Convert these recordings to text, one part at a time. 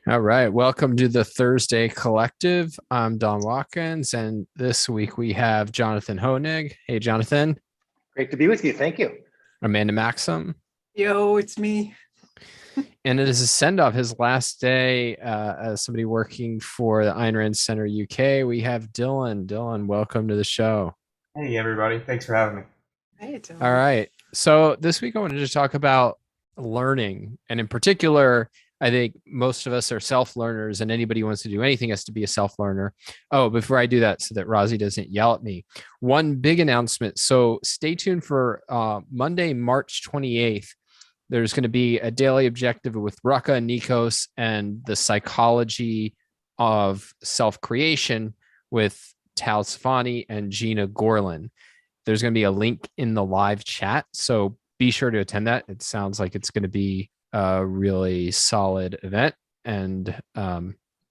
All right. Welcome to the Thursday Collective. I'm Don Watkins, and this week we have Jonathan Honig. Hey, Jonathan. Great to be with you. Thank you. Amanda Maxim. Yo, it's me. And it is a send-off, his last day as somebody working for the Ayn Rand Center UK. We have Dylan. Dylan, welcome to the show. Hey, everybody. Thanks for having me. Hey, Dylan. All right. So this week I wanted to talk about learning. And in particular, I think most of us are self-learners, and anybody who wants to do anything has to be a self-learner. Oh, before I do that, so that Rozzy doesn't yell at me, one big announcement. So stay tuned for Monday, March 28th. There's going to be a daily objective with Rucka and Nikos and the psychology of self-creation with Tal Safani and Gina Gorlin. There's going to be a link in the live chat, so be sure to attend that. It sounds like it's going to be a really solid event and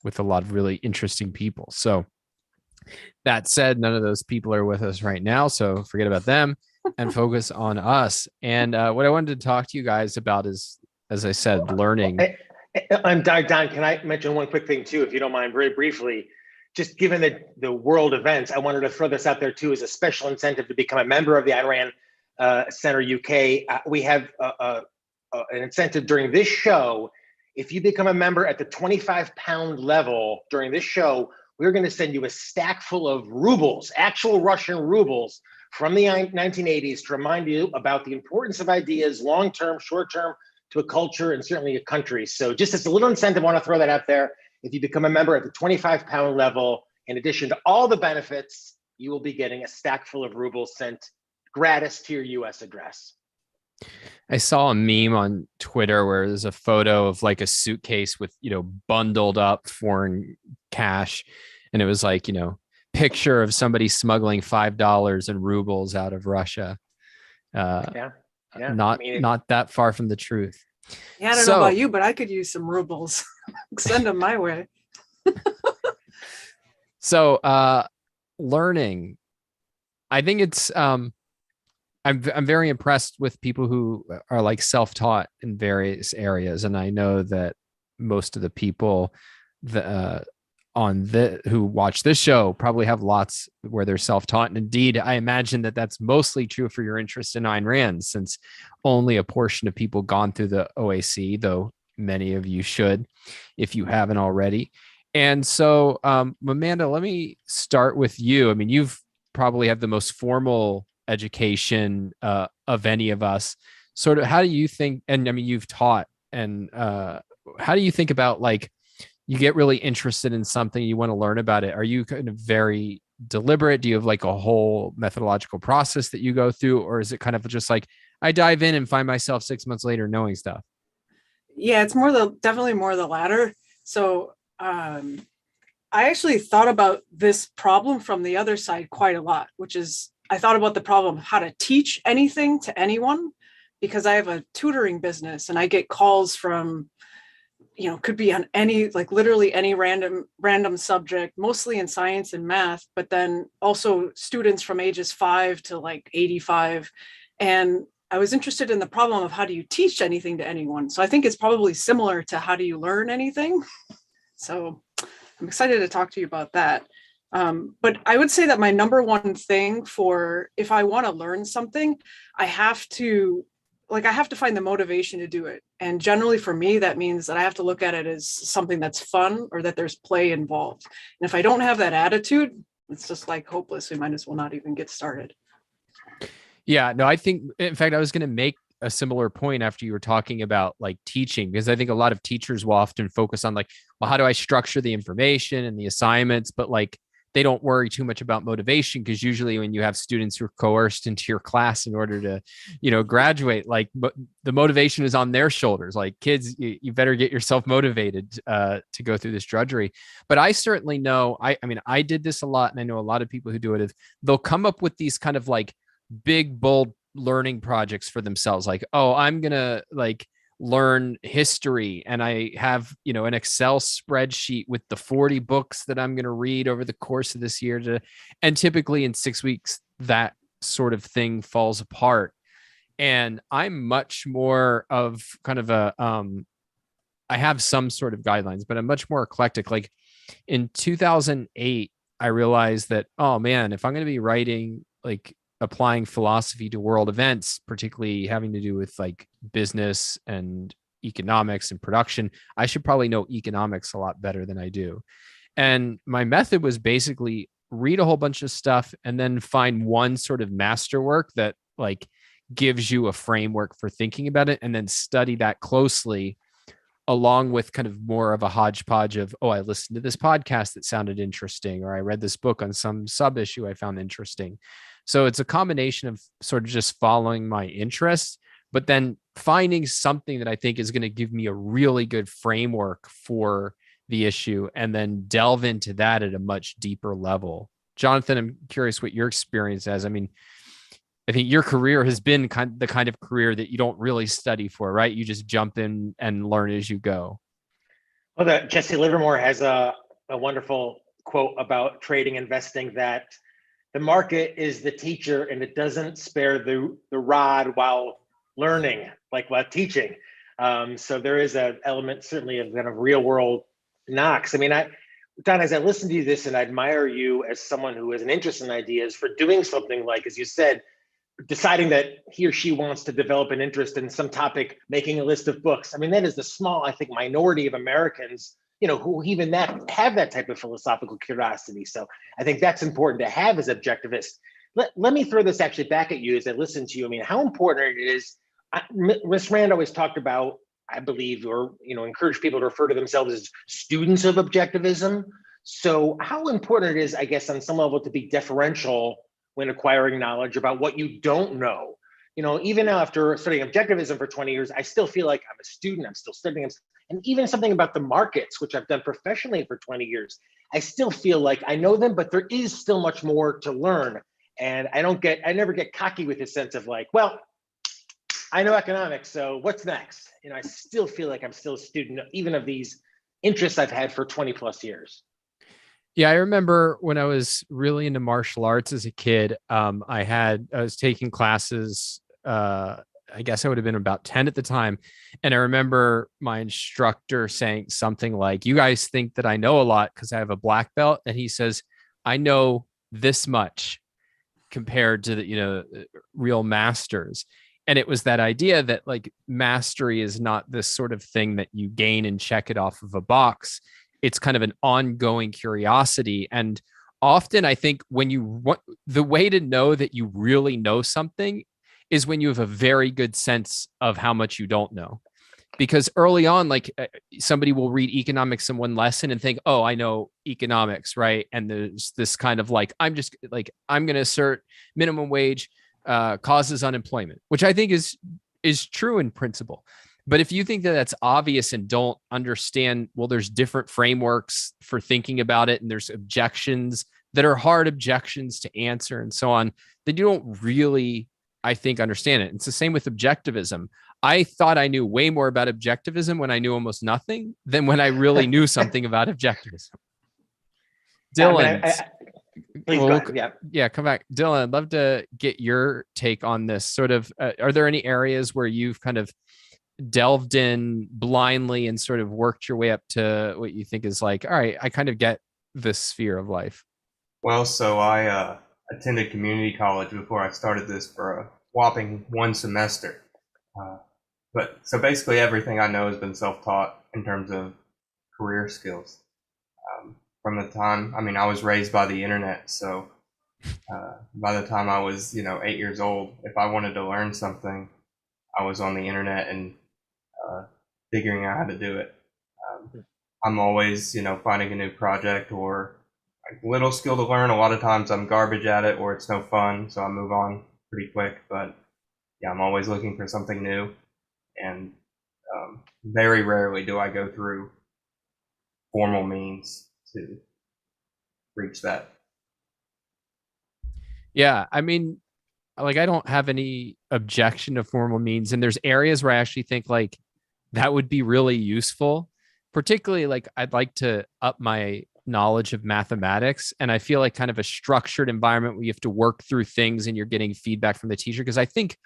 with a lot of really interesting people. So that said, none of those people are with us right now, so forget about them and focus on us. And what I wanted to talk to you guys about is, as I said, learning. I'm Don. Can I mention one quick thing too, if you don't mind, very briefly? Just given the world events, I wanted to throw this out there too as a special incentive to become a member of the Ayn Rand Center UK. We have an incentive during this show. If you become a member at the 25-pound level during this show, we're going to send you a stack full of rubles, actual Russian rubles from the 1980s, to remind you about the importance of ideas, long-term, short-term, to a culture and certainly a country. So just as a little incentive, I want to throw that out there. If you become a member at the 25-pound level, in addition to all the benefits, you will be getting a stack full of rubles sent gratis to your US address. I saw a meme on Twitter where there's a photo of like a suitcase with, bundled up foreign cash. And it was like, picture of somebody smuggling $5 in rubles out of Russia. Not that far from the truth. Yeah, I don't know about you, but I could use some rubles. Send them my way. So learning, I think it's I'm very impressed with people who are like self-taught in various areas, and I know that most of the people who watch this show probably have lots where they're self-taught. And indeed, I imagine that that's mostly true for your interest in Ayn Rand, since only a portion of people gone through the OAC, though many of you should, if you haven't already. And so, Amanda, let me start with you. I mean, you've probably have the most formal education of any of us. Sort of, how do you think, and I mean, you've taught, and how do you think about, like, you get really interested in something, you want to learn about it? Are you kind of very deliberate? Do you have like a whole methodological process that you go through? Or is it kind of just like, I dive in and find myself 6 months later knowing stuff? Yeah, it's definitely more the latter. So I actually thought about this problem from the other side quite a lot, which is I thought about the problem of how to teach anything to anyone, because I have a tutoring business and I get calls from, could be on any, like literally any random subject, mostly in science and math, but then also students from ages 5 to like 85. And I was interested in the problem of how do you teach anything to anyone? So I think it's probably similar to how do you learn anything? So I'm excited to talk to you about that. But I would say that my number one thing for if I want to learn something, I have to find the motivation to do it. And generally for me, that means that I have to look at it as something that's fun or that there's play involved. And if I don't have that attitude, it's just like hopeless. We might as well not even get started. Yeah, no, I think, in fact, I was going to make a similar point after you were talking about like teaching, because I think a lot of teachers will often focus on like, well, how do I structure the information and the assignments? But like, they don't worry too much about motivation, because usually when you have students who are coerced into your class in order to, graduate, like the motivation is on their shoulders. Like, kids, you better get yourself motivated to go through this drudgery. But I certainly know, I mean, I did this a lot, and I know a lot of people who do it. Is they'll come up with these kind of like big, bold learning projects for themselves. Like, oh, I'm going to like learn history, and I have, an Excel spreadsheet with the 40 books that I'm going to read over the course of this year and typically in 6 weeks, that sort of thing falls apart. And I'm much more of kind of I have some sort of guidelines, but I'm much more eclectic. Like in 2008, I realized that, oh man, if I'm going to be writing, like applying philosophy to world events, particularly having to do with like business and economics and production, I should probably know economics a lot better than I do. And my method was basically read a whole bunch of stuff and then find one sort of masterwork that like gives you a framework for thinking about it, and then study that closely along with kind of more of a hodgepodge of, oh, I listened to this podcast that sounded interesting, or I read this book on some sub issue I found interesting. So it's a combination of sort of just following my interests, but then finding something that I think is going to give me a really good framework for the issue, and then delve into that at a much deeper level. Jonathan, I'm curious what your experience is. I mean, I think your career has been the kind of career that you don't really study for, right? You just jump in and learn as you go. Well, Jesse Livermore has a wonderful quote about trading investing, that the market is the teacher and it doesn't spare the rod while learning, like while teaching. So there is an element certainly of kind of real world knocks. I mean, Don, as I listen to this and I admire you as someone who has an interest in ideas for doing something like, as you said, deciding that he or she wants to develop an interest in some topic, making a list of books. I mean, that is the small, I think, minority of Americans, who even have that type of philosophical curiosity. So I think that's important to have as objectivists. Let me throw this actually back at you as I listen to you. I mean, how important it is. Ms. Rand always talked about, I believe, or encourage people to refer to themselves as students of objectivism. So how important it is, I guess, on some level to be deferential when acquiring knowledge about what you don't know. Even after studying objectivism for 20 years, I still feel like I'm a student, I'm still studying. And even something about the markets, which I've done professionally for 20 years, I still feel like I know them, but there is still much more to learn. And I never get cocky with this sense of like, well, I know economics, so what's next? I still feel like I'm still a student, even of these interests I've had for 20 plus years. Yeah, I remember when I was really into martial arts as a kid, I was taking classes, I guess I would have been about 10 at the time. And I remember my instructor saying something like, you guys think that I know a lot because I have a black belt. And he says, I know this much compared to the, real masters. And it was that idea that like mastery is not this sort of thing that you gain and check it off of a box. It's kind of an ongoing curiosity. And often I think the way to know that you really know something is when you have a very good sense of how much you don't know. Because early on, like somebody will read economics in one lesson and think, oh, I know economics, right? And there's this kind of like, I'm going to assert minimum wage causes unemployment, which I think is true in principle. But if you think that that's obvious and don't understand, well, there's different frameworks for thinking about it, and there's objections that are hard objections to answer and so on, then you don't really, I think, understand it. It's the same with objectivism. I thought I knew way more about objectivism when I knew almost nothing than when I really knew something about objectivism. Dylan. Please go ahead. Yeah, come back. Dylan, I'd love to get your take on this. Sort of, are there any areas where you've kind of delved in blindly and sort of worked your way up to what you think is like, all right, I kind of get this sphere of life? Well, so I attended community college before I started this for a whopping one semester. But so basically everything I know has been self-taught in terms of career skills. From the time, I was raised by the internet. So by the time I was, 8 years old, if I wanted to learn something, I was on the internet and figuring out how to do it. I'm always, finding a new project or like little skill to learn. A lot of times I'm garbage at it or it's no fun, so I move on pretty quick. But yeah, I'm always looking for something new. And very rarely do I go through formal means to reach that. Yeah, I don't have any objection to formal means. And there's areas where I actually think like that would be really useful. Particularly like I'd like to up my knowledge of mathematics. And I feel like kind of a structured environment where you have to work through things and you're getting feedback from the teacher. Because I think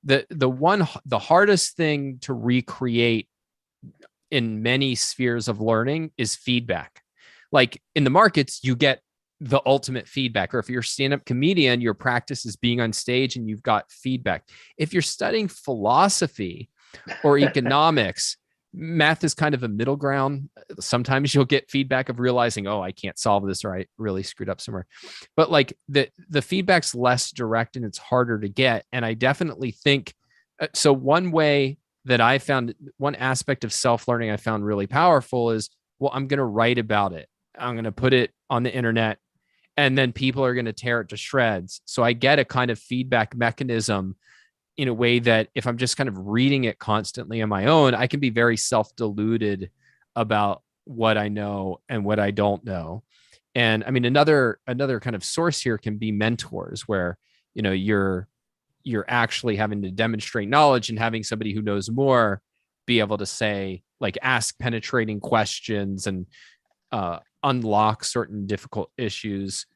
the hardest thing to recreate in many spheres of learning is feedback. Like in the markets, you get the ultimate feedback. Or if you're a stand-up comedian, your practice is being on stage and you've got feedback. If you're studying philosophy or economics, math is kind of a middle ground. Sometimes you'll get feedback of realizing, oh, I can't solve this, or I really screwed up somewhere. But like the feedback's less direct and it's harder to get. And I definitely think, so one way that I found, one aspect of self-learning I found really powerful is, well, I'm going to write about it. I'm going to put it on the internet, and then people are going to tear it to shreds. So I get a kind of feedback mechanism in a way that if I'm just kind of reading it constantly on my own, I can be very self-deluded about what I know and what I don't know. And I mean, another kind of source here can be mentors, where, you know, you're actually having to demonstrate knowledge and having somebody who knows more be able to say, like, ask penetrating questions and unlock certain difficult issues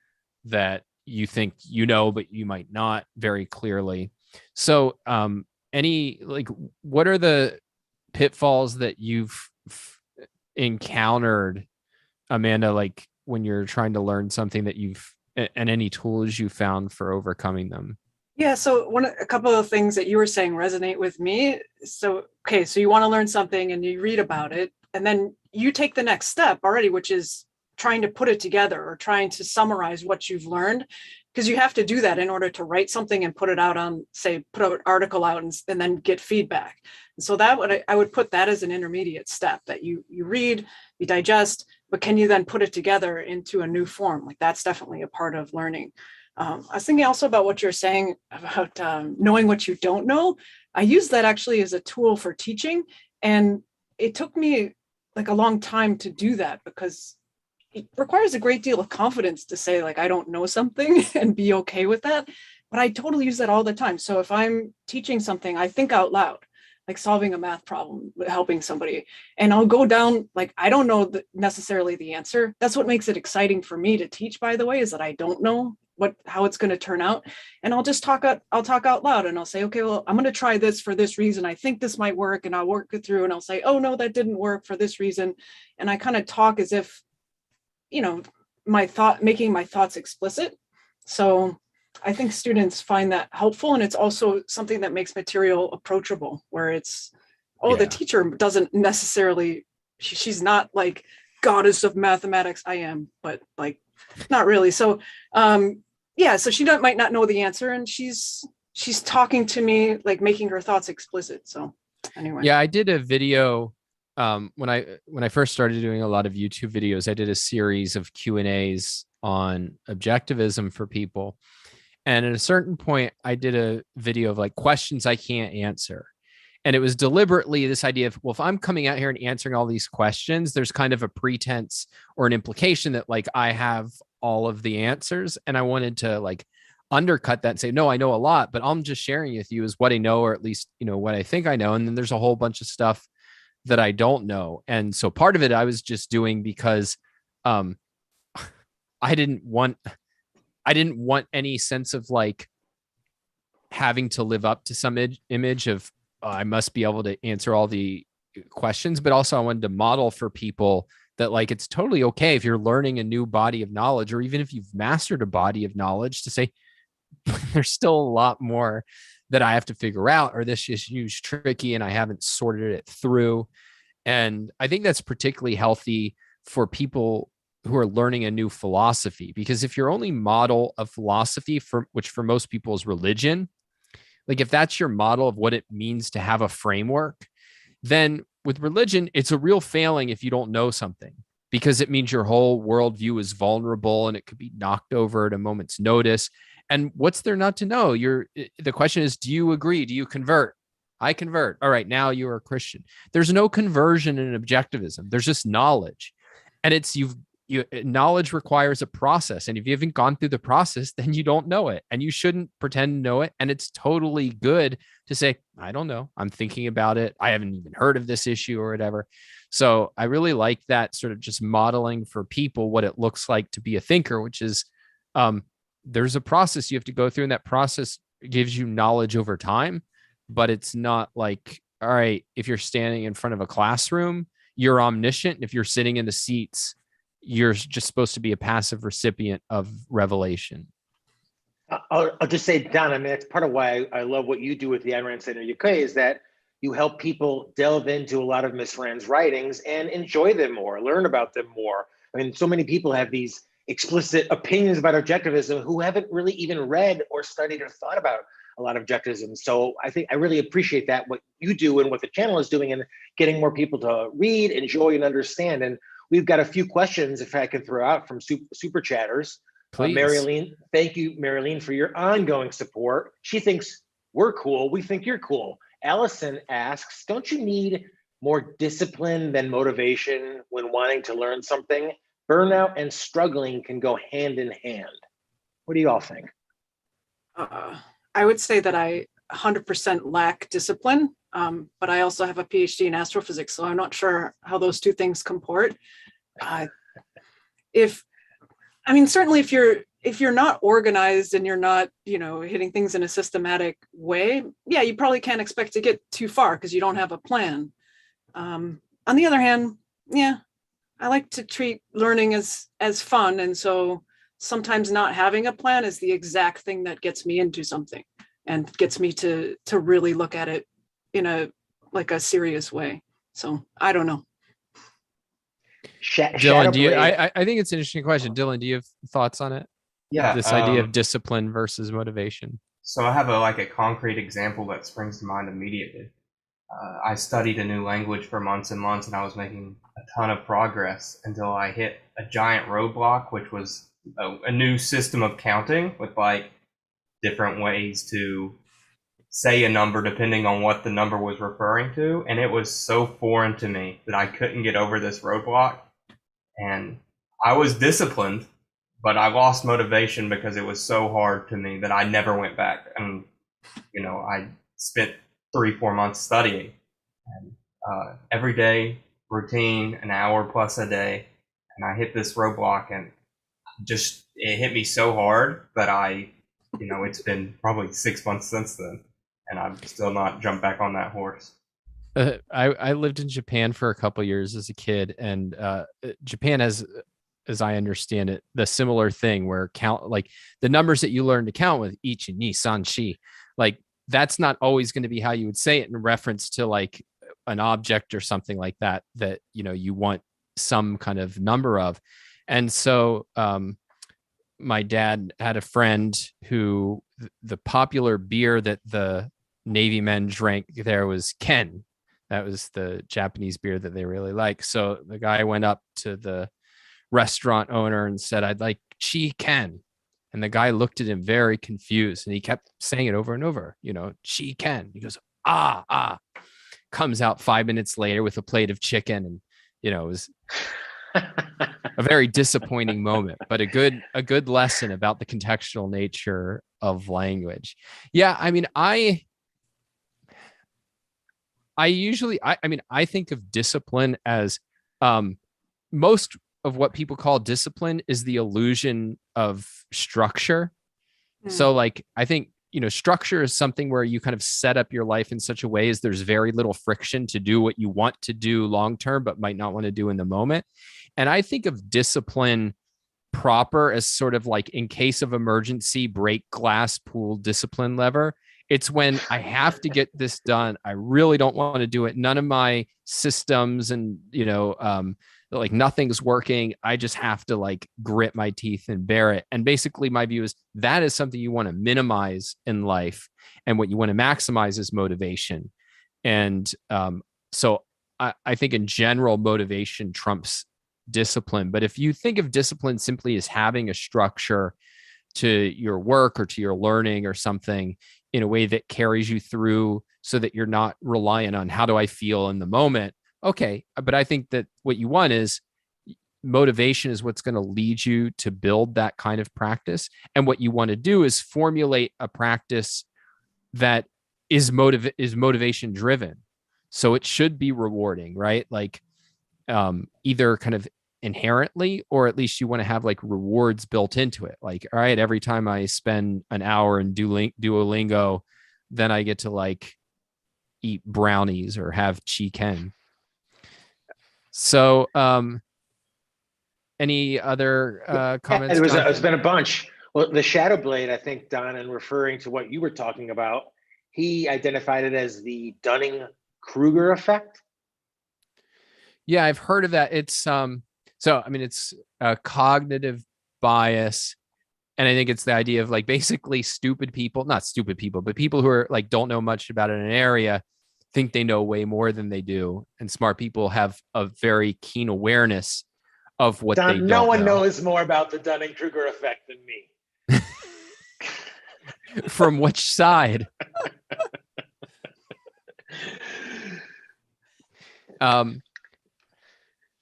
that you think you know, but you might not very clearly. So what are the pitfalls that you've encountered, Amanda, like when you're trying to learn something that and any tools you found for overcoming them? Yeah, so a couple of things that you were saying resonate with me. So, okay, so you want to learn something and you read about it, and then you take the next step already, which is trying to put it together or trying to summarize what you've learned, because you have to do that in order to write something and put it out on, say, put an article out and then get feedback. And so I would put that as an intermediate step, that you read, you digest, but can you then put it together into a new form? Like, that's definitely a part of learning. I was thinking also about what you're saying about knowing what you don't know. I use that actually as a tool for teaching. And it took me like a long time to do that, because it requires a great deal of confidence to say, like, I don't know something and be okay with that. But I totally use that all the time. So if I'm teaching something, I think out loud, like solving a math problem, helping somebody, and I'll go down, like, I don't know necessarily the answer. That's what makes it exciting for me to teach, by the way, is that I don't know how it's going to turn out. And I'll talk out loud, and I'll say, okay, well, I'm going to try this for this reason. I think this might work. And I'll work it through, and I'll say, oh no, that didn't work for this reason. And I kind of talk as if, you know, making my thoughts explicit. So I think students find that helpful. And it's also something that makes material approachable, where it's, the teacher doesn't necessarily, she's not like goddess of mathematics. I am, but like, not really. So, so she might not know the answer, and she's talking to me, like making her thoughts explicit. So anyway. Yeah, I did a video when I first started doing a lot of YouTube videos. I did a series of Q&As on objectivism for people. And at a certain point, I did a video of like questions I can't answer. And it was deliberately this idea of, well, if I'm coming out here and answering all these questions, there's kind of a pretense or an implication that like I have all of the answers. And I wanted to like undercut that and say, no, I know a lot, but I'm just sharing with you is what I know, or at least, you know, what I think I know. And then there's a whole bunch of stuff that I don't know. And so part of it I was just doing because I didn't want any sense of like having to live up to some image of I must be able to answer all the questions, but also I wanted to model for people that like it's totally okay if you're learning a new body of knowledge, or even if you've mastered a body of knowledge, to say there's still a lot more that I have to figure out, or this issue's tricky and I haven't sorted it through. And I think that's particularly healthy for people who are learning a new philosophy, because if your only model of philosophy, which for most people is religion, like if that's your model of what it means to have a framework, then with religion, it's a real failing if you don't know something, because it means your whole worldview is vulnerable and it could be knocked over at a moment's notice. And what's there not to know? The question is, do you agree? Do you convert? I convert. All right, now you are a Christian. There's no conversion in objectivism. There's just knowledge. And knowledge requires a process. And if you haven't gone through the process, then you don't know it. And you shouldn't pretend to know it. And it's totally good to say, I don't know. I'm thinking about it. I haven't even heard of this issue or whatever. So I really like that sort of just modeling for people what it looks like to be a thinker, which is there's a process you have to go through. And that process gives you knowledge over time. But it's not like, all right, if you're standing in front of a classroom you're omniscient. And if you're sitting in the seats, you're just supposed to be a passive recipient of revelation. I'll just say, Don, I mean, that's part of why I love what you do with the Ayn Rand Center UK, is that you help people delve into a lot of Miss Rand's writings and enjoy them more, learn about them more. I mean, so many people have these explicit opinions about objectivism who haven't really even read or studied or thought about a lot of objectivism. So I think I really appreciate that, what you do and what the channel is doing, and getting more people to read, enjoy, and understand. And we've got a few questions, if I can throw out, from super chatters. Please. Marilyn, thank you, Marilyn, for your ongoing support. She thinks we're cool. We think you're cool. Allison asks, don't you need more discipline than motivation when wanting to learn something? Burnout and struggling can go hand in hand. What do you all think? I would say that I 100% lack discipline, but I also have a PhD in astrophysics, so I'm not sure how those two things comport. Certainly if you're not organized and you're not, hitting things in a systematic way, yeah, you probably can't expect to get too far because you don't have a plan. On the other hand, yeah, I like to treat learning as fun. And so sometimes not having a plan is the exact thing that gets me into something and gets me to really look at it in a serious way. So I don't know. Dylan, do you? I think it's an interesting question. Dylan, do you have thoughts on it? Yeah. This idea of discipline versus motivation. So I have a concrete example that springs to mind immediately. I studied a new language for months and months, and I was making a ton of progress until I hit a giant roadblock, which was a new system of counting with different ways to say a number depending on what the number was referring to. And it was so foreign to me that I couldn't get over this roadblock. And I was disciplined, but I lost motivation because it was so hard to me that I never went back. And, I spent 3-4 months studying, and every day, routine, an hour plus a day. And I hit this roadblock, and it hit me so hard that it's been probably 6 months since then, and I've still not jumped back on that horse. I lived in Japan for a couple of years as a kid, and Japan has, as I understand it, the similar thing where the numbers that you learn to count with ichi, ni, san, shi, that's not always going to be how you would say it in reference to an object or something like that you want some kind of number of. And so my dad had a friend who the popular beer that the Navy men drank there was Ken. That was the Japanese beer that they really like. So the guy went up to the restaurant owner and said, "I'd like Chi Ken." And the guy looked at him very confused, and he kept saying it over and over, Chi Ken. He goes, ah. Comes out 5 minutes later with a plate of chicken, and it was a very disappointing moment, but a good lesson about the contextual nature of language. Yeah, I mean, I think of discipline as most of what people call discipline is the illusion of structure. So I think, structure is something where you kind of set up your life in such a way as there's very little friction to do what you want to do long-term, but might not want to do in the moment. And I think of discipline proper as sort of in case of emergency, break glass, pull discipline lever. It's when I have to get this done. I really don't want to do it. None of my systems and, nothing's working. I just have to grit my teeth and bear it. And basically my view is that is something you want to minimize in life. And what you want to maximize is motivation. And so I think in general, motivation trumps discipline. But if you think of discipline simply as having a structure to your work or to your learning or something in a way that carries you through so that you're not reliant on how do I feel in the moment. Okay. But I think that what you want is motivation is what's going to lead you to build that kind of practice. And what you want to do is formulate a practice that is motivation driven. So it should be rewarding, right? Either kind of inherently, or at least you want to have rewards built into it. All right, every time I spend an hour in Duolingo, then I get to eat brownies or have chicken. So, any other comments? It's been a bunch. Well, the shadow blade, I think, Don, and referring to what you were talking about, he identified it as the Dunning-Kruger effect. Yeah, I've heard of that. It's so I mean, it's a cognitive bias, and I think it's the idea of like basically stupid people, not stupid people, but people who are like don't know much about an area think they know way more than they do, and smart people have a very keen awareness of what they don't know. No one knows more about the Dunning-Kruger effect than me. From which side? What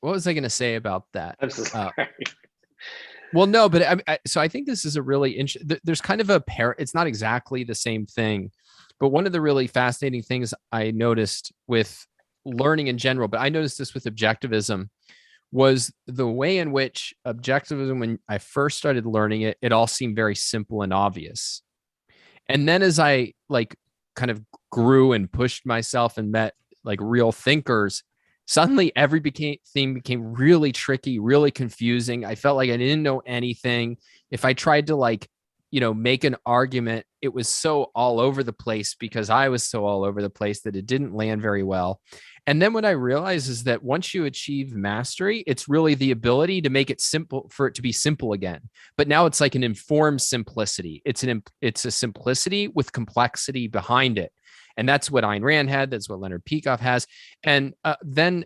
was I going to say about that? I'm so sorry. Well, no, but so I think this is a really interesting. There's kind of it's not exactly the same thing, but one of the really fascinating things I noticed with learning in general, but I noticed this with objectivism, was the way in which objectivism, when I first started learning it, it all seemed very simple and obvious. And then as I like kind of grew and pushed myself and met like real thinkers, suddenly thing became really tricky, really confusing. I felt like I didn't know anything. If I tried to like, make an argument, it was so all over the place because I was so all over the place that it didn't land very well. And then what I realized is that once you achieve mastery, it's really the ability to make it simple, for it to be simple again. But now it's like an informed simplicity. It's a simplicity with complexity behind it. And that's what Ayn Rand had. That's what Leonard Peikoff has. And then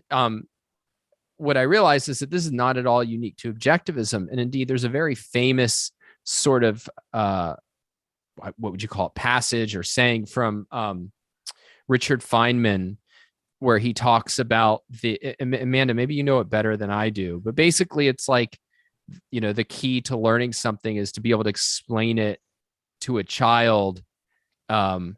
what I realized is that this is not at all unique to objectivism. And indeed, there's a very famous sort of, what would you call it, passage or saying from Richard Feynman, where he talks about Amanda, maybe you know it better than I do, but basically it's like, the key to learning something is to be able to explain it to a child. Do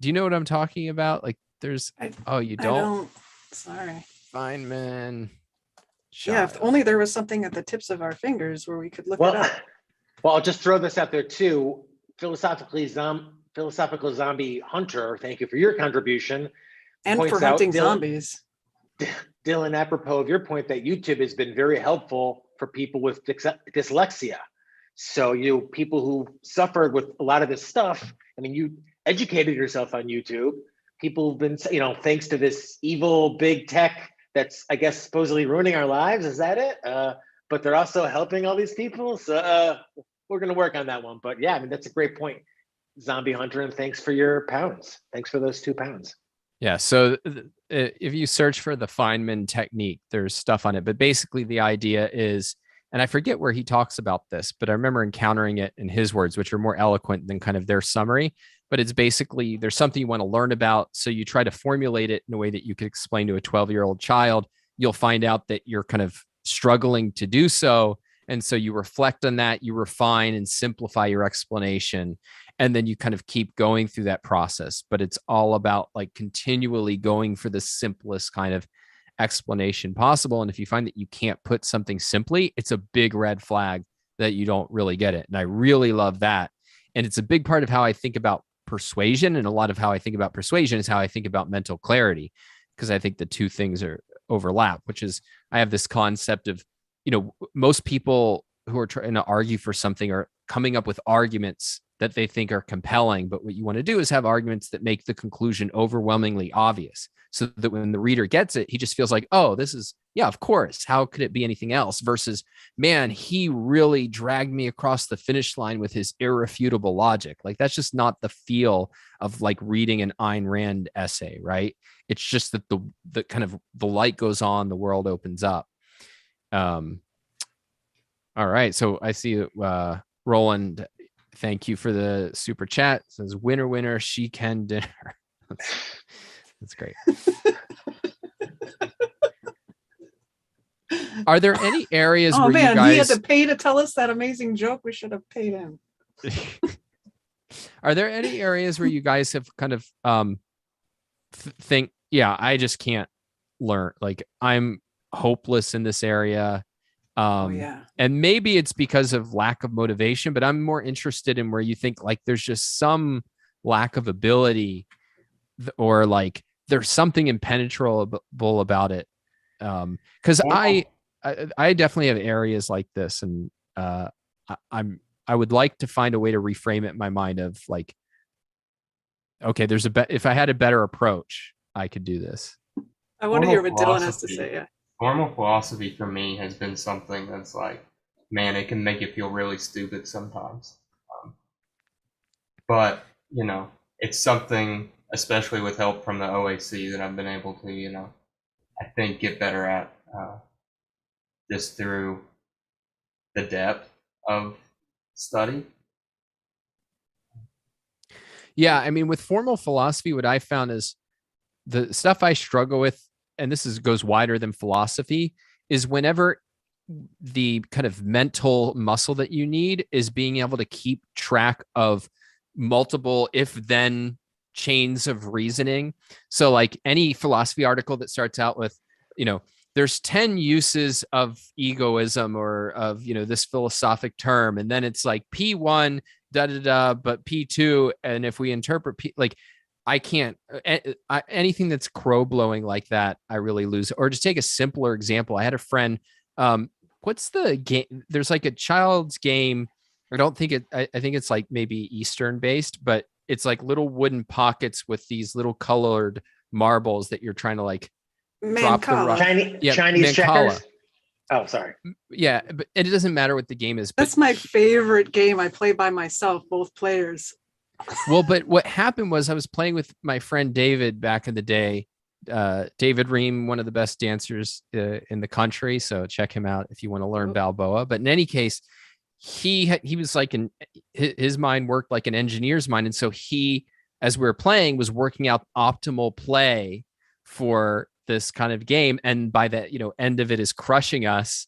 you know what I'm talking about? Like there's, you don't? I don't. Sorry. Feynman. Yeah, if only there was something at the tips of our fingers where we could look it up. Well, I'll just throw this out there too. Philosophical zombie hunter, thank you for your contribution. And for hunting zombies. Dylan, apropos of your point that YouTube has been very helpful for people with dyslexia. So, people who suffered with a lot of this stuff, I mean, you educated yourself on YouTube. People have been, thanks to this evil big tech that's, I guess, supposedly ruining our lives. Is that it? But they're also helping all these people. So we're going to work on that one. But yeah, I mean, that's a great point. Zombie hunter, and thanks for your pounds. Thanks for those 2 pounds. Yeah. So if you search for the Feynman technique, there's stuff on it. But basically the idea is, and I forget where he talks about this, but I remember encountering it in his words, which are more eloquent than kind of their summary. But it's basically, there's something you want to learn about. So you try to formulate it in a way that you could explain to a 12-year-old child. You'll find out that you're kind of struggling to do so. And so you reflect on that, you refine and simplify your explanation. And then you kind of keep going through that process. But it's all about like continually going for the simplest kind of explanation possible. And if you find that you can't put something simply, it's a big red flag that you don't really get it. And I really love that. And it's a big part of how I think about persuasion. And a lot of how I think about persuasion is how I think about mental clarity, because I think the two things are overlap, which is I have this concept of, most people who are trying to argue for something are coming up with arguments that they think are compelling. But what you want to do is have arguments that make the conclusion overwhelmingly obvious, so that when the reader gets it, he just feels like, oh, this is, yeah, of course. How could it be anything else? Versus, man, he really dragged me across the finish line with his irrefutable logic. Like that's just not the feel of like reading an Ayn Rand essay, right? It's just that the kind of the light goes on, the world opens up. All right. So I see Roland, thank you for the super chat. It says winner, winner, she can dinner. That's great. Are there any areas where you guys... he had to pay to tell us that amazing joke? We should have paid him. Are there any areas where you guys have kind of think, yeah, I just can't learn, like I'm hopeless in this area? And maybe it's because of lack of motivation, but I'm more interested in where you think like there's just some lack of ability, or like there's something impenetrable about it. Because I definitely have areas like this, and I would like to find a way to reframe it in my mind of like, okay, if I had a better approach, I could do this. I want to hear what Dylan has to say. Yeah. Formal philosophy for me has been something that's like, man, it can make you feel really stupid sometimes. But, it's something, especially with help from the OAC, that I've been able to, I think get better at just through the depth of study. Yeah. I mean, with formal philosophy, what I found is the stuff I struggle with, and this goes wider than philosophy, is whenever the kind of mental muscle that you need is being able to keep track of multiple if then chains of reasoning. So like any philosophy article that starts out with, there's 10 uses of egoism or of, this philosophic term. And then it's like P1, but P2. And if we interpret I can't, anything that's crow blowing like that, I really lose. Or just take a simpler example. I had a friend, what's the game? There's like a child's game. I don't think I think it's like maybe Eastern based, but it's like little wooden pockets with these little colored marbles that you're trying to like drop the rock. Chinese checkers. Oh, sorry. Yeah, but it doesn't matter what the game is. That's my favorite game. I play by myself, both players. Well, but what happened was I was playing with my friend David back in the day. David Ream, one of the best dancers in the country. So check him out if you want to learn Balboa. But in any case, he was like his mind worked like an engineer's mind. And so he, as we were playing, was working out optimal play for this kind of game. And by the end of it is crushing us.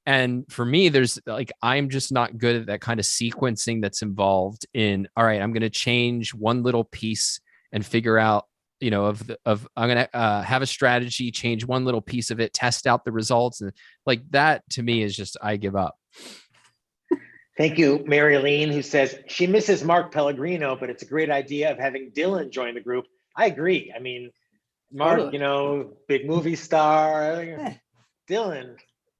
And for me, there's like, I'm just not good at that kind of sequencing that's involved in, all right, I'm going to change one little piece and figure out, I'm going to have a strategy, change one little piece of it, test out the results. And like that to me is just, I give up. Thank you, Mary Aline, who says she misses Mark Pellegrino, but it's a great idea of having Dylan join the group. I agree. I mean, Mark, big movie star. Dylan,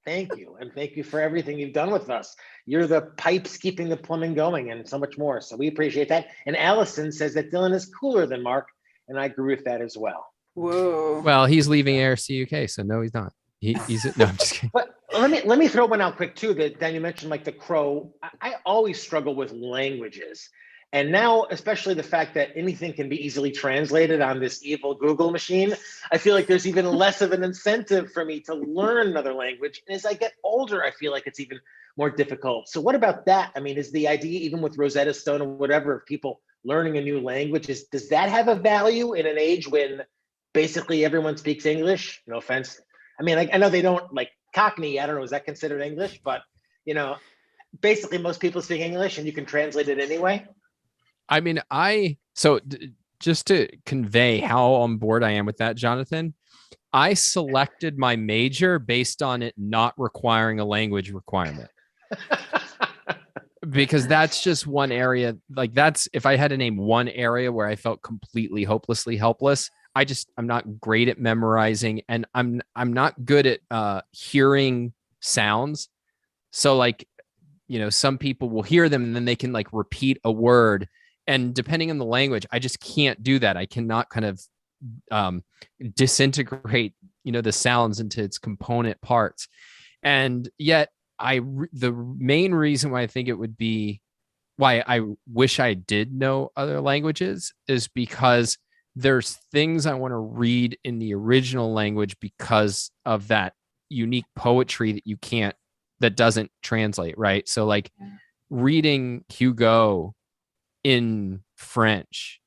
thank you. And thank you for everything you've done with us. You're the pipes keeping the plumbing going and so much more. So we appreciate that. And Allison says that Dylan is cooler than Mark. And I agree with that as well. Whoa. Well, he's leaving ARCUK, so no, he's not. He's no, I'm just kidding. But let me throw one out quick too. That Dan, you mentioned like the crow. I always struggle with languages. And now, especially the fact that anything can be easily translated on this evil Google machine, I feel like there's even less of an incentive for me to learn another language. And as I get older, I feel like it's even more difficult. So what about that? I mean, is the idea, even with Rosetta Stone or whatever, of people learning a new language, does that have a value in an age when basically everyone speaks English? No offense. I mean, I know they don't like Cockney. I don't know, is that considered English? But, basically most people speak English and you can translate it anyway. I mean, just to convey how on board I am with that, Jonathan, I selected my major based on it not requiring a language requirement. Because that's just one area, like that's, if I had to name one area where I felt completely hopelessly helpless, I'm not great at memorizing, and I'm not good at hearing sounds. So like, some people will hear them and then they can like repeat a word. And depending on the language, I just can't do that. I cannot kind of disintegrate, the sounds into its component parts. And yet the main reason why I think it would be why I wish I did know other languages is because there's things I want to read in the original language because of that unique poetry that doesn't translate, right? So like reading Hugo in French,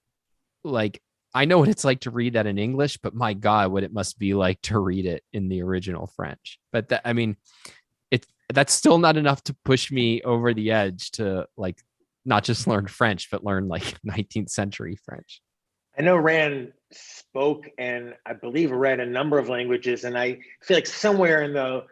like I know what it's like to read that in English, but my God, what it must be like to read it in the original French. But that's still not enough to push me over the edge to like not just learn French, but learn like 19th century French. I know Rand spoke and I believe read a number of languages, and I feel like somewhere in the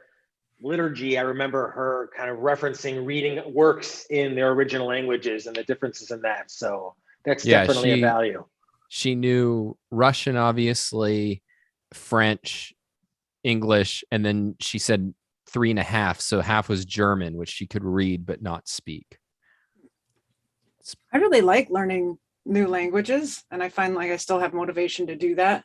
liturgy, I remember her kind of referencing reading works in their original languages and the differences in that. So that's definitely a value. She knew Russian, obviously, French, English, and then she said 3.5. So half was German, which she could read but not speak. I really like learning new languages, and I find like I still have motivation to do that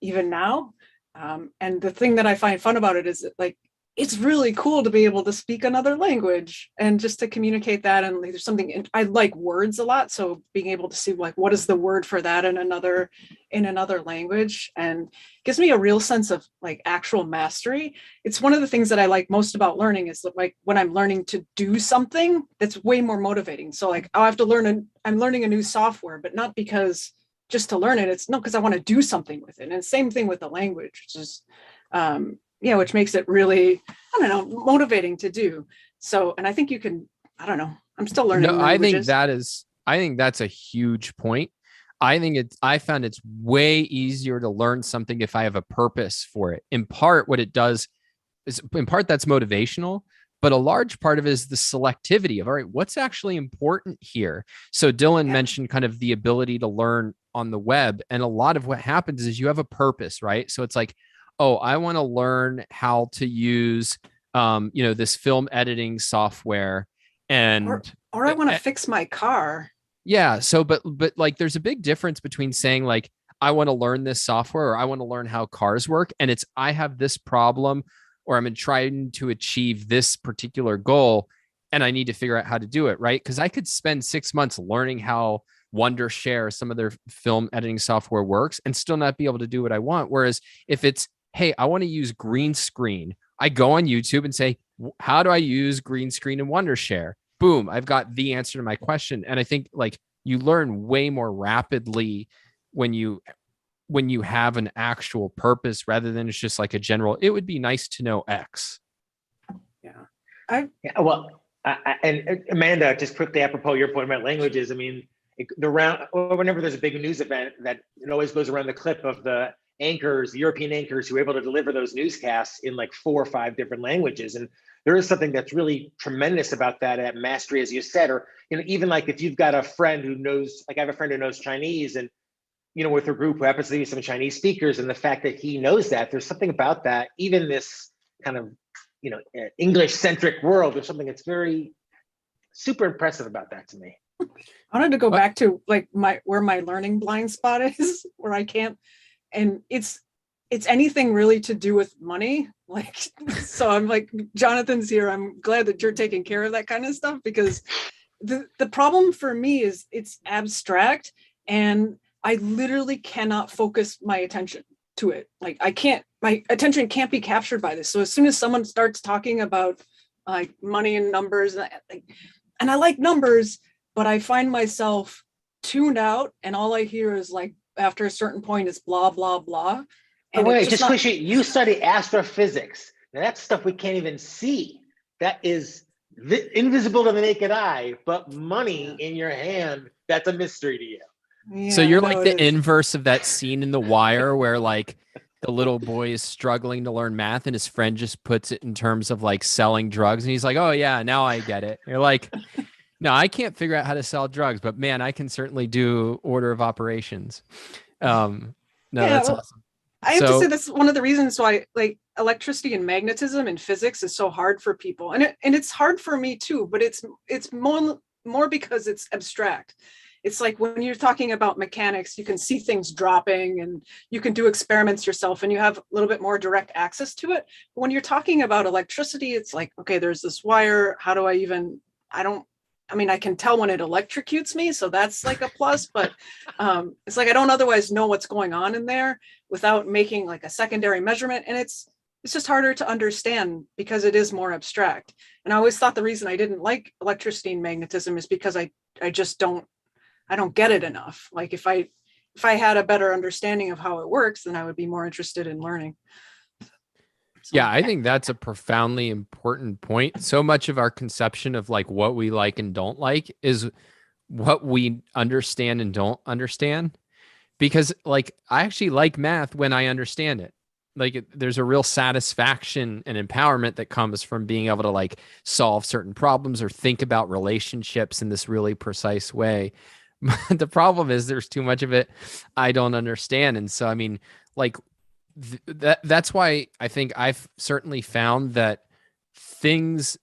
even now. And the thing that I find fun about it is that, like, it's really cool to be able to speak another language and just to communicate that. And like, there's something, I like words a lot. So being able to see like, what is the word for that in another language, and gives me a real sense of like actual mastery. It's one of the things that I like most about learning is that, like, when I'm learning to do something, that's way more motivating. So like, I'll have to I'm learning a new software, but not because just to learn it. It's no, because I want to do something with it. And same thing with the language, which is, which makes it really, I don't know, motivating to do. So, and I think you can, I don't know, I'm still learning. No, languages. I think that's a huge point. I found it's way easier to learn something if I have a purpose for it. In part, what it does is, in part, that's motivational, but a large part of it is the selectivity of, all right, what's actually important here? So Dylan mentioned kind of the ability to learn on the web. And a lot of what happens is you have a purpose, right? So it's like, oh, I want to learn how to use, this film editing software, and or I want to fix my car. Yeah. So, but like, there's a big difference between saying like, I want to learn this software, or I want to learn how cars work, and it's, I have this problem, or I'm trying to achieve this particular goal, and I need to figure out how to do it, right? Because I could spend 6 months learning how Wondershare, some of their film editing software works, and still not be able to do what I want. Whereas if it's, hey, I want to use green screen, I go on YouTube and say, how do I use green screen in Wondershare? Boom, I've got the answer to my question. And I think like you learn way more rapidly when you have an actual purpose, rather than it's just like a general, it would be nice to know X. Yeah. And Amanda, just quickly apropos your point about languages, I mean, whenever there's a big news event, that it always goes around the clip of the European anchors who are able to deliver those newscasts in like 4 or 5 different languages. And there is something that's really tremendous about that mastery, as you said, or, even like if you've got a friend who knows, like I have a friend who knows Chinese, and, with a group who happens to be some Chinese speakers, and the fact that he knows that, there's something about that, even this kind of, English centric world, there's something that's very super impressive about that to me. I wanted to go back to like where my learning blind spot is, where I can't, and it's anything really to do with money. Like, so I'm like, Jonathan's here. I'm glad that you're taking care of that kind of stuff, because the problem for me is it's abstract, and I literally cannot focus my attention to it. Like my attention can't be captured by this. So as soon as someone starts talking about like money and numbers, and I like numbers, but I find myself tuned out, and all I hear is like, after a certain point, is blah, blah, blah. And wait, you study astrophysics. Now that's stuff we can't even see. That is invisible to the naked eye, but money in your hand, that's a mystery to you. Yeah, so you're like the inverse of that scene in The Wire where like the little boy is struggling to learn math, and his friend just puts it in terms of like selling drugs. And he's like, oh yeah, now I get it. You're like, no, I can't figure out how to sell drugs, but man, I can certainly do order of operations. That's awesome. I have to say that's one of the reasons why like electricity and magnetism and physics is so hard for people. And it's hard for me too, but it's more because it's abstract. It's like when you're talking about mechanics, you can see things dropping and you can do experiments yourself and you have a little bit more direct access to it. But when you're talking about electricity, it's like, okay, there's this wire. How do I can tell when it electrocutes me. So that's like a plus, but it's like, I don't otherwise know what's going on in there without making like a secondary measurement. And it's just harder to understand because it is more abstract. And I always thought the reason I didn't like electricity and magnetism is because I don't get it enough. Like if I had a better understanding of how it works, then I would be more interested in learning. Yeah, I think that's a profoundly important point. So much of our conception of like what we like and don't like is what we understand and don't understand. Because like I actually like math when I understand it. Like there's a real satisfaction and empowerment that comes from being able to like solve certain problems or think about relationships in this really precise way. The problem is there's too much of it I don't understand. And so, I mean, like that's why I think I've certainly found that things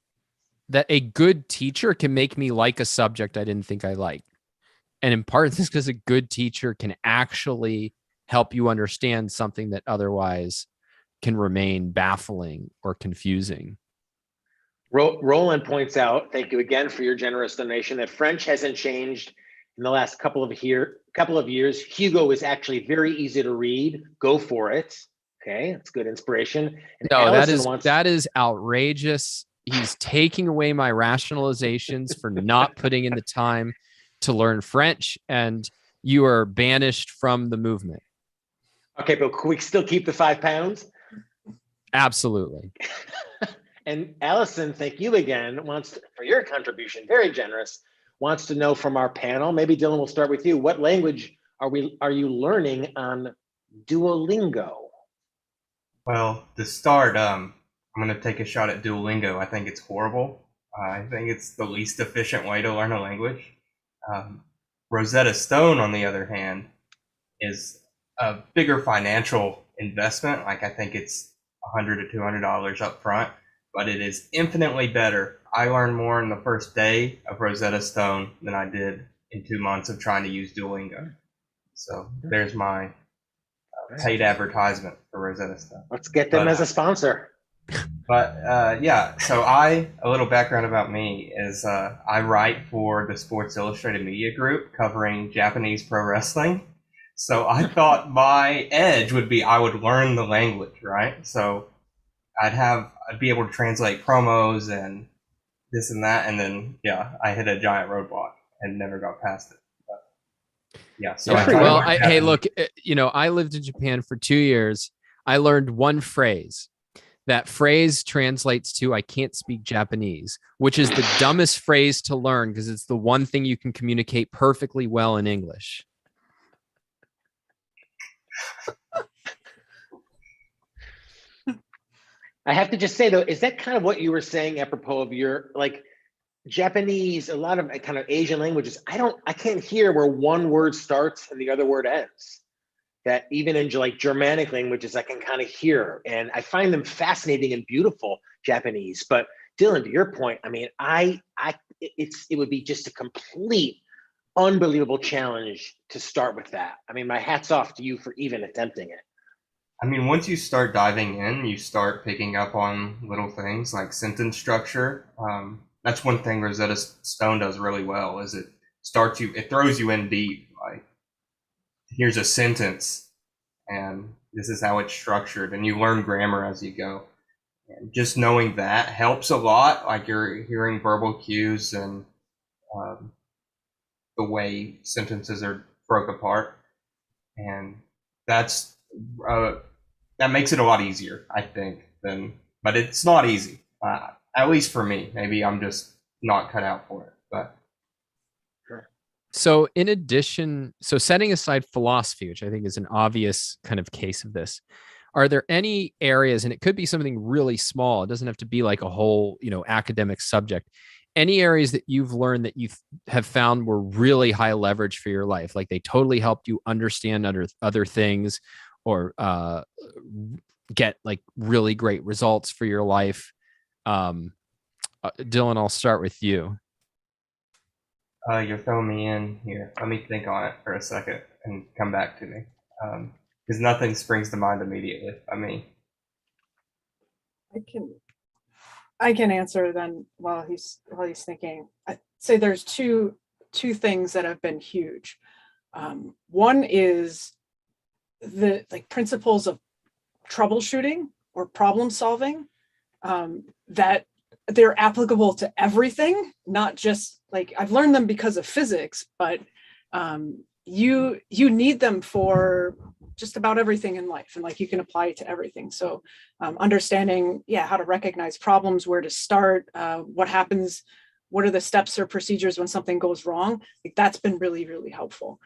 that a good teacher can make me like a subject I didn't think I liked. And in part, this is because a good teacher can actually help you understand something that otherwise can remain baffling or confusing. Roland points out, thank you again for your generous donation, that French hasn't changed in the last couple of years. Hugo is actually very easy to read. Go for it. Okay, that's good inspiration. And No, Allison that is outrageous. He's taking away my rationalizations for not putting in the time to learn French, and you are banished from the movement. Okay, but can we still keep the £5? Absolutely. And Allison, thank you again, for your contribution, very generous, wants to know from our panel, maybe Dylan, we'll start with you. What language are you learning on Duolingo? Well, to start, I'm going to take a shot at Duolingo. I think it's horrible. I think it's the least efficient way to learn a language. Rosetta Stone, on the other hand, is a bigger financial investment. Like, I think it's $100 to $200 up front, but it is infinitely better. I learned more in the first day of Rosetta Stone than I did in 2 months of trying to use Duolingo. So there's my paid advertisement for Rosetta Stone. Let's get them as a sponsor. But yeah, so a little background about me is I write for the Sports Illustrated Media Group covering Japanese pro wrestling. So I thought my edge would be I would learn the language, right? So I'd be able to translate promos and this and that, and then I hit a giant roadblock and never got past it. But, yeah. So hey, look, I lived in Japan for 2 years. I learned one phrase. That phrase translates to "I can't speak Japanese," which is the dumbest phrase to learn because it's the one thing you can communicate perfectly well in English. I have to just say though, is that kind of what you were saying apropos of your Japanese, a lot of kind of Asian languages? I can't hear where one word starts and the other word ends. That even in Germanic languages, I can kind of hear, and I find them fascinating and beautiful, Japanese. But Dylan, to your point, I mean, it would be just a complete, unbelievable challenge to start with that. I mean, my hat's off to you for even attempting it. I mean, once you start diving in, you start picking up on little things like sentence structure. That's one thing Rosetta Stone does really well, is it throws you in deep. Like, here's a sentence, and this is how it's structured, and you learn grammar as you go. And just knowing that helps a lot. Like, you're hearing verbal cues and the way sentences are broke apart, and that makes it a lot easier, I think. But it's not easy, at least for me. Maybe I'm just not cut out for it, but. So in addition, setting aside philosophy, which I think is an obvious kind of case of this, are there any areas, and it could be something really small, it doesn't have to be like a whole, academic subject, any areas that you've learned that you have found were really high leverage for your life, like they totally helped you understand other things or get like really great results for your life? Dylan, I'll start with you. You're throwing me in here. Let me think on it for a second and come back to me. Because nothing springs to mind immediately. I can answer then while he's thinking. I'd say there's two things that have been huge. One is the principles of troubleshooting or problem solving, that they're applicable to everything, not just I've learned them because of physics, but you need them for just about everything in life, and you can apply it to everything. So understanding how to recognize problems, where to start, what happens, what are the steps or procedures when something goes wrong, that's been really, really helpful.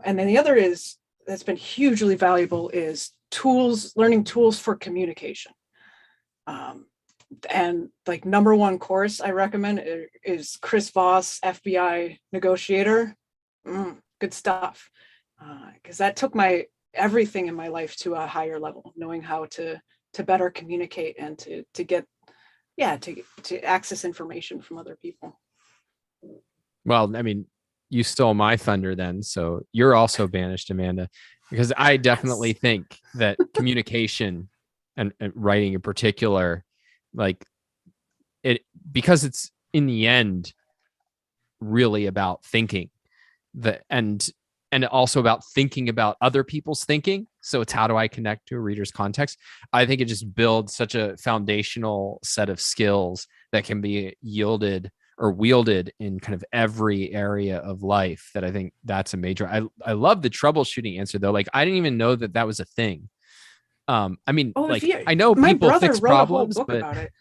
And then the other that's been hugely valuable is learning tools for communication. And number one course I recommend is Chris Voss, FBI Negotiator. Good stuff. Because that took my everything in my life to a higher level, knowing how to better communicate and to get, to access information from other people. Well, I mean, you stole my thunder then. So you're also banished, Amanda, because I definitely think that communication and writing in particular, like it, because it's in the end really about thinking and also about thinking about other people's thinking. So it's how do I connect to a reader's context? I think it just builds such a foundational set of skills that can be yielded or wielded in kind of every area of life that I think that's a major. I love the troubleshooting answer though. Like I didn't even know that that was a thing. I mean, I know people fix problems, but about it.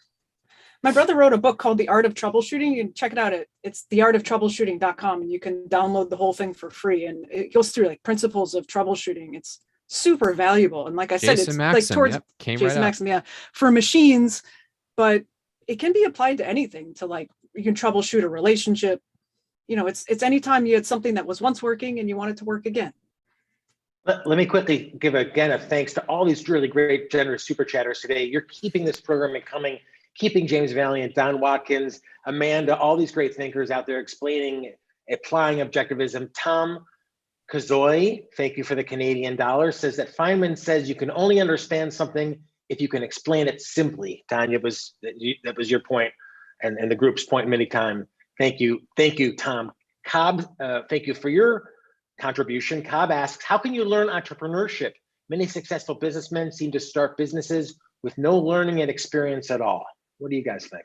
My brother wrote a book called The Art of Troubleshooting. You can check it out. It's theartoftroubleshooting.com, and you can download the whole thing for free. And it goes through like principles of troubleshooting. It's super valuable. And like I said, it's Maxim, like towards Jason Maxim, for machines, but it can be applied to anything. To like, you can troubleshoot a relationship. It's anytime you had something that was once working and you want it to work again. Let me quickly give again a thanks to all these really great, generous super chatters today. You're keeping this programming coming, keeping James Valiant, Don Watkins, Amanda, all these great thinkers out there explaining, applying objectivism. Tom Kazoy, thank you for the Canadian dollar, says that Feynman says you can only understand something if you can explain it simply. Tanya, that was your point and the group's point many times. Thank you, Tom. Cobb, thank you for your contribution. Cobb asks, how can you learn entrepreneurship? Many successful businessmen seem to start businesses with no learning and experience at all. What do you guys think?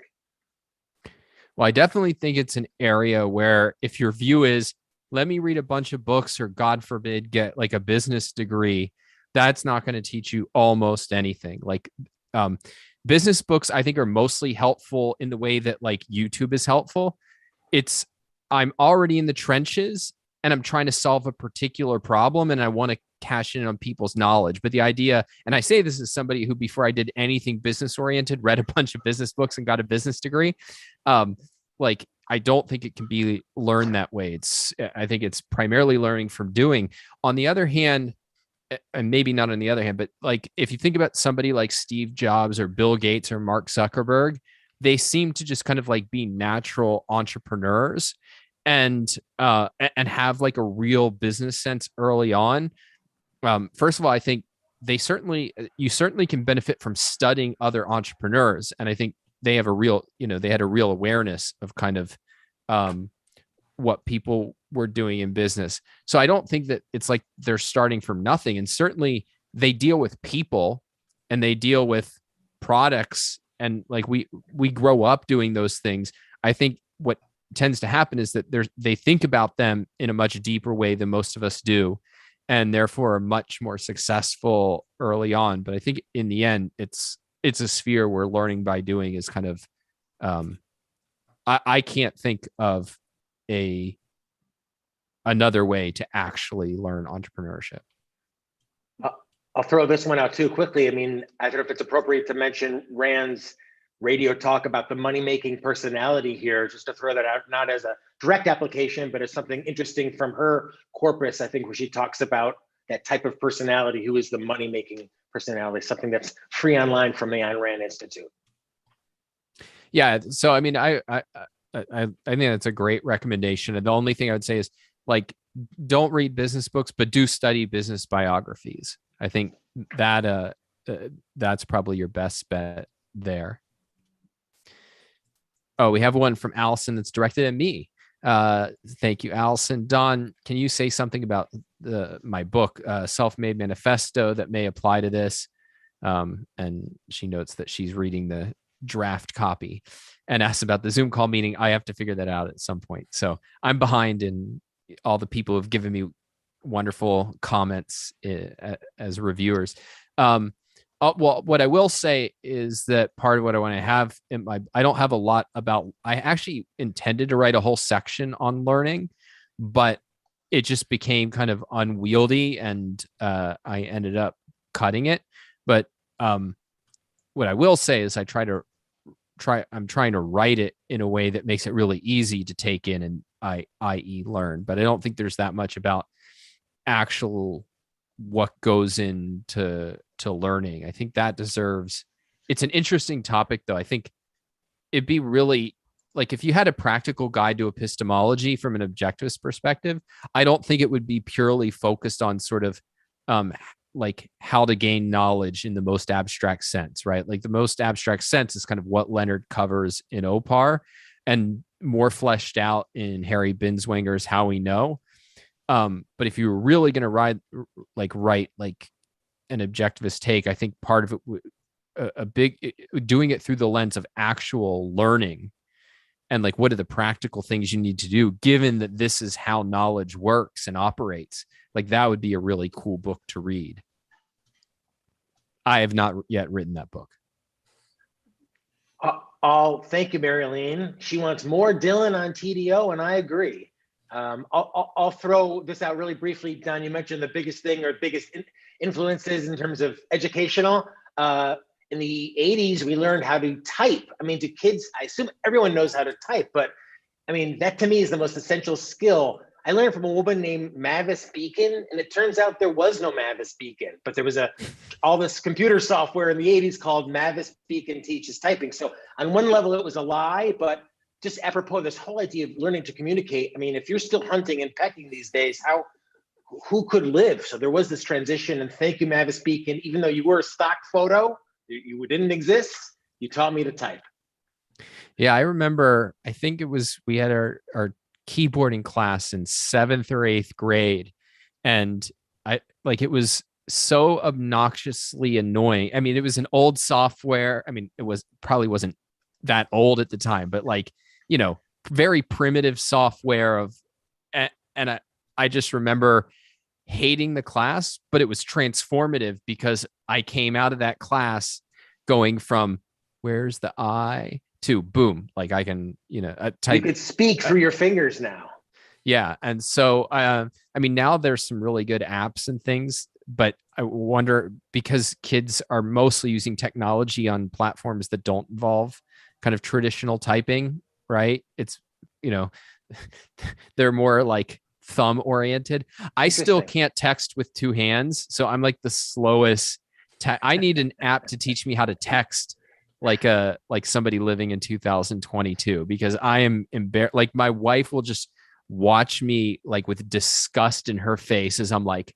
Well, I definitely think it's an area where if your view is, let me read a bunch of books or God forbid, get like a business degree, that's not going to teach you almost anything. Like business books, I think are mostly helpful in the way that like YouTube is helpful. I'm already in the trenches and I'm trying to solve a particular problem and I want to cash in on people's knowledge. But the idea, and I say this as somebody who, before I did anything business oriented, read a bunch of business books and got a business degree. Like, I don't think it can be learned that way. I think it's primarily learning from doing. On the other hand, and maybe not on the other hand, but like, if you think about somebody like Steve Jobs or Bill Gates or Mark Zuckerberg, they seem to just kind of like be natural entrepreneurs and have like a real business sense early on. First of all, I think you certainly can benefit from studying other entrepreneurs. And I think they have they had a real awareness of kind of what people were doing in business. So I don't think that it's like they're starting from nothing. And certainly they deal with people and they deal with products. And like we grow up doing those things. I think what tends to happen is that they think about them in a much deeper way than most of us do, and therefore are much more successful early on. But I think in the end, it's a sphere where learning by doing is kind of, I can't think of another way to actually learn entrepreneurship. I'll throw this one out too quickly. I mean, I don't know if it's appropriate to mention Rand's radio talk about the money-making personality here, just to throw that out, not as a direct application, but as something interesting from her corpus, I think, where she talks about that type of personality, who is the money-making personality, something that's free online from the Ayn Rand Institute. Yeah. So, I mean, I think that's a great recommendation. And the only thing I would say is, like, don't read business books, but do study business biographies. I think that that's probably your best bet there. Oh, we have one from Allison that's directed at me. Thank you, Allison. Don, can you say something about my book, Self-Made Manifesto, that may apply to this? And she notes that she's reading the draft copy and asks about the Zoom call meeting. I have to figure that out at some point. So I'm behind in all the people who've given me wonderful comments as reviewers. Well, what I will say is that part of what I want to have I don't have a lot about, I actually intended to write a whole section on learning, but it just became kind of unwieldy and I ended up cutting it. But what I will say is I'm trying to write it in a way that makes it really easy to take in and i.e. learn. But I don't think there's that much about actual what goes into learning. I think that deserves, it's an interesting topic though. I think it'd be really like if you had a practical guide to epistemology from an objectivist perspective, I don't think it would be purely focused on sort of like how to gain knowledge in the most abstract sense, right? Like the most abstract sense is kind of what Leonard covers in OPAR and more fleshed out in Harry Binswanger's How We Know. But if you were really going to write like an objectivist take, I think part of it doing it through the lens of actual learning and like what are the practical things you need to do given that this is how knowledge works and operates. Like that would be a really cool book to read. I have not yet written that book. Thank you, Marilyn. She wants more Dylan on TDO, and I agree. I'll throw this out really briefly. Don, you mentioned the biggest thing or biggest influences in terms of educational. In the 80s, we learned how to type. I mean, to kids, I assume everyone knows how to type, but I mean, that to me is the most essential skill. I learned from a woman named Mavis Beacon, and it turns out there was no Mavis Beacon, but there was all this computer software in the 80s called Mavis Beacon Teaches Typing. So on one level, it was a lie, but just apropos this whole idea of learning to communicate. I mean, if you're still hunting and pecking these days, who could live? So there was this transition, and thank you, Mavis Beacon. Even though you were a stock photo, you didn't exist, you taught me to type. Yeah, I remember, I think it was, we had our keyboarding class in 7th or 8th grade. And it was so obnoxiously annoying. I mean, it was an old software. I mean, probably wasn't that old at the time, but like, very primitive software and I just remember hating the class, but it was transformative because I came out of that class going from where's the I to boom, like I can, type. You could speak through your fingers now. Yeah. And so, I mean, now there's some really good apps and things, but I wonder because kids are mostly using technology on platforms that don't involve kind of traditional typing, right? It's, they're more like thumb oriented. I still can't text with two hands. So I'm like the slowest. I need an app to teach me how to text like somebody living in 2022, because I am embarrassed. Like my wife will just watch me like with disgust in her face as I'm like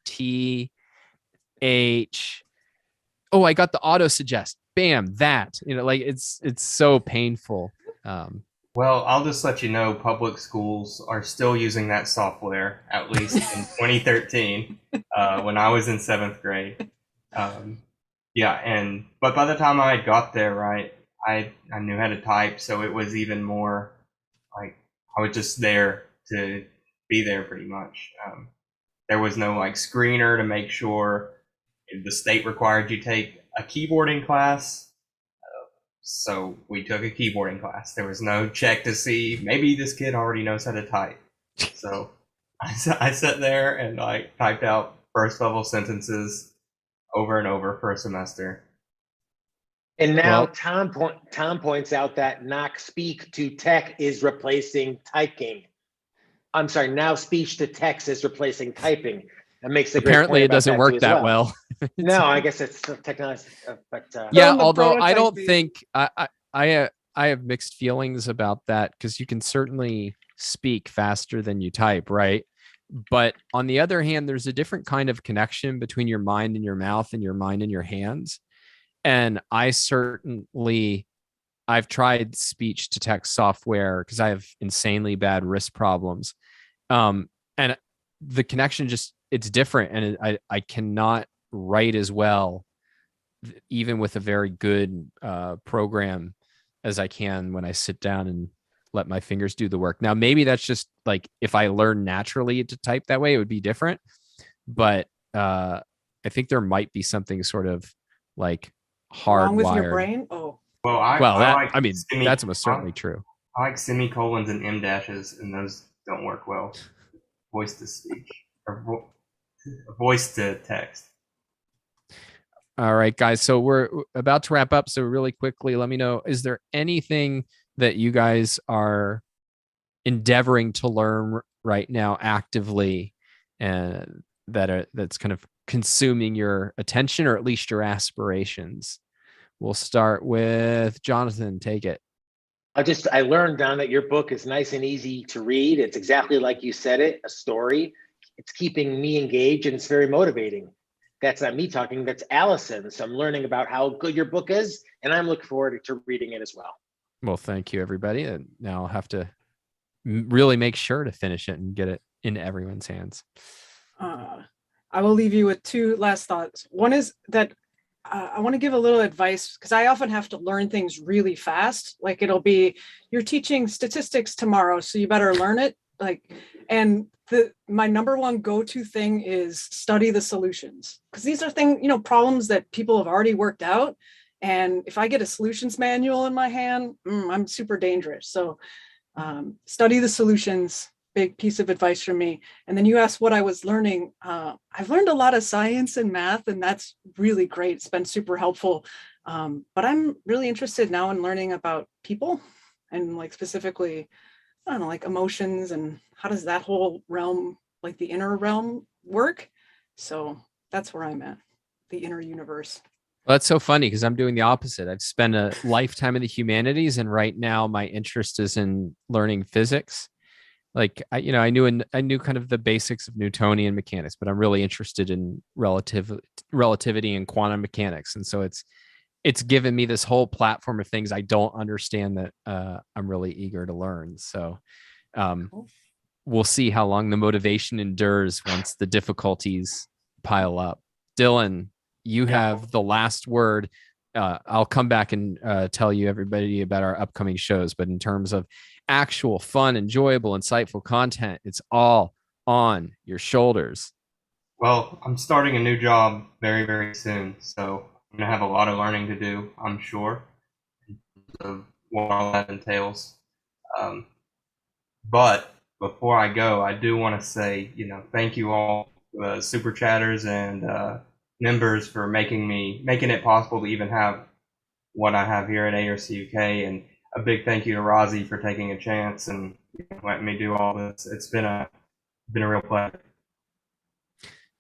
TH. Oh, I got the auto suggest. Bam, that, like it's so painful. Well, I'll just let you know, public schools are still using that software, at least in 2013, when I was in 7th grade. But by the time I got there, right, I knew how to type, so it was even more like I was just there to be there pretty much. There was no like screener to make sure. The state required you take a keyboarding class. So we took a keyboarding class. There was no check to see, maybe this kid already knows how to type. So I sat there and like typed out first level sentences over and over for a semester. And now Tom points out that knock speak to tech is replacing typing. I'm sorry, now speech to text is replacing typing. That makes apparently it doesn't work that well. No, I guess it's technology, but yeah. Although I don't think I have mixed feelings about that, because you can certainly speak faster than you type, right? But on the other hand, there's a different kind of connection between your mind and your mouth and your mind and your hands. And I've tried speech to text software because I have insanely bad wrist problems. And the connection it's different. And I cannot write as well, even with a very good program, as I can when I sit down and let my fingers do the work. Now, maybe that's just like, if I learn naturally to type that way, it would be different. But I think there might be something sort of like hardwired with your brain. Oh, that's most certainly true. I like semicolons and M dashes, and those don't work well. Voice to speech or voice to text. All right, guys. So we're about to wrap up. So really quickly, let me know, is there anything that you guys are endeavoring to learn right now actively, and that's kind of consuming your attention, or at least your aspirations? We'll start with Jonathan. Take it. I learned, Don, that your book is nice and easy to read. It's exactly like you said it, a story. It's keeping me engaged and it's very motivating. That's not me talking, that's Allison. So I'm learning about how good your book is, and I'm looking forward to reading it as well. Well, thank you, everybody. And now I'll have to really make sure to finish it and get it in everyone's hands. I will leave you with two last thoughts. One is that I want to give a little advice, because I often have to learn things really fast. Like it'll be, you're teaching statistics tomorrow, so you better learn it. And my number one go-to thing is study the solutions, because these are problems that people have already worked out. And if I get a solutions manual in my hand, I'm super dangerous. So study the solutions. Big piece of advice from me. And then you asked what I was learning. I've learned a lot of science and math, and that's really great. It's been super helpful. But I'm really interested now in learning about people, and specifically, I don't know, emotions, and how does that whole realm, the inner realm, work? So that's where I'm at, the inner universe. Well, that's so funny, because I'm doing the opposite. I've spent a lifetime in the humanities, and right now my interest is in learning physics. I knew kind of the basics of Newtonian mechanics, but I'm really interested in relativity and quantum mechanics. And so it's given me this whole platform of things I don't understand that I'm really eager to learn. So we'll see how long the motivation endures once the difficulties pile up. Dylan, you have the last word. I'll come back and tell you everybody about our upcoming shows, but in terms of actual fun, enjoyable, insightful content, it's all on your shoulders. Well, I'm starting a new job very, very soon, so I'm going to have a lot of learning to do, I'm sure, of what all that entails. But before I go, I do want to say, thank you all, super chatters and members, for making it possible to even have what I have here at ARCUK, and a big thank you to Rozzy for taking a chance and letting me do all this. It's been a real pleasure.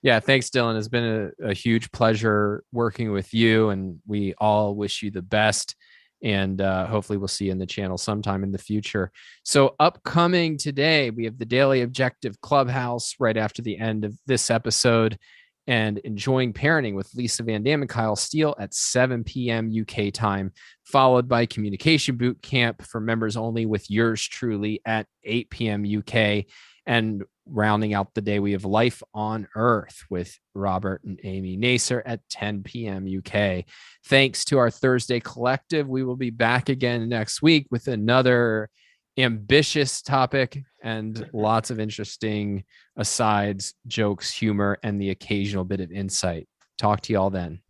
Yeah, thanks, Dylan. It's been a huge pleasure working with you, and we all wish you the best. And hopefully we'll see you in the channel sometime in the future. So upcoming today, we have the Daily Objective Clubhouse right after the end of this episode, and Enjoying Parenting with Lisa Van Dam and Kyle Steele at 7 p.m. UK time, followed by Communication Boot Camp for members only with yours truly at 8 p.m. UK. And rounding out the day, we have Life on Earth with Robert and Amy Naser at 10 p.m. UK. Thanks to our Thursday collective. We will be back again next week with another ambitious topic and lots of interesting asides, jokes, humor, and the occasional bit of insight. Talk to you all then.